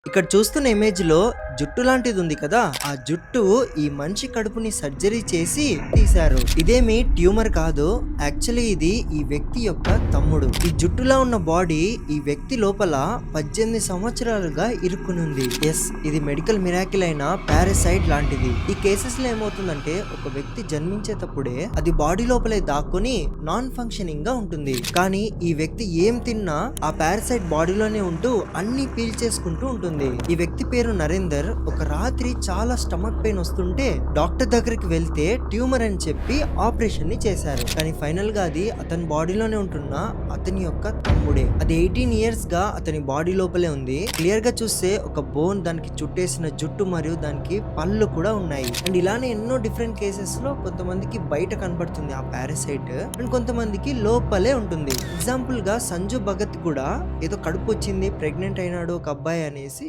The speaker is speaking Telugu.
ఇక్కడ చూస్తున్న ఇమేజ్ లో జుట్టు లాంటిది ఉంది కదా, ఆ జుట్టు ఈ మనిషి కడుపుని సర్జరీ చేసి తీశారు. ఇదేమి ట్యూమర్ కాదు, యాక్చువల్లీ ఇది ఈ వ్యక్తి యొక్క తమ్ముడు. ఈ జుట్టులా ఉన్న బాడీ ఈ వ్యక్తి లోపల 18 సంవత్సరాలుగా ఇరుక్కునుంది. ఎస్, ఇది మెడికల్ మిరాకిల్ అయిన పారాసైట్ లాంటిది. ఈ కేసెస్ లో ఏమవుతుందంటే, ఒక వ్యక్తి జన్మించేటప్పుడే అది బాడీ లోపలే దాక్కుని నాన్ ఫంక్షనింగ్ గా ఉంటుంది. కానీ ఈ వ్యక్తి ఏం తిన్నా ఆ పారాసైట్ బాడీలోనే ఉంటూ అన్ని పీల్చేసుకుంటూ ఉంటుంది. ఈ వ్యక్తి పేరు నరేందర్. ఒక రాత్రి చాలా స్టమక్ పెయిన్ వస్తుంటే డాక్టర్ దగ్గరికి వెళ్తే ట్యూమర్ అని చెప్పి ఆపరేషన్ ని చేశారు. కానీ ఫైనల్ గా అది అతని బాడీలోనే ఉంటున్న అతని యొక్క తమ్ముడే. అది 18 ఇయర్స్ గా అతని బాడీ లోపలే ఉంది. క్లియర్ గా చూస్తే ఒక బోన్, దానికి చుట్టేసిన జుట్టు మరియు దానికి పళ్ళు కూడా ఉన్నాయి. అండ్ ఇలానే ఎన్నో డిఫరెంట్ కేసెస్ లో కొంతమందికి బయట కనబడుతుంది ఆ పారాసైట్, అండ్ కొంతమందికి లోపలే ఉంటుంది. ఎగ్జాంపుల్ గా సంజు భగత్ కూడా ఏదో కడుపు వచ్చింది, ప్రెగ్నెంట్ అయినాడు ఒక అబ్బాయి అనేసి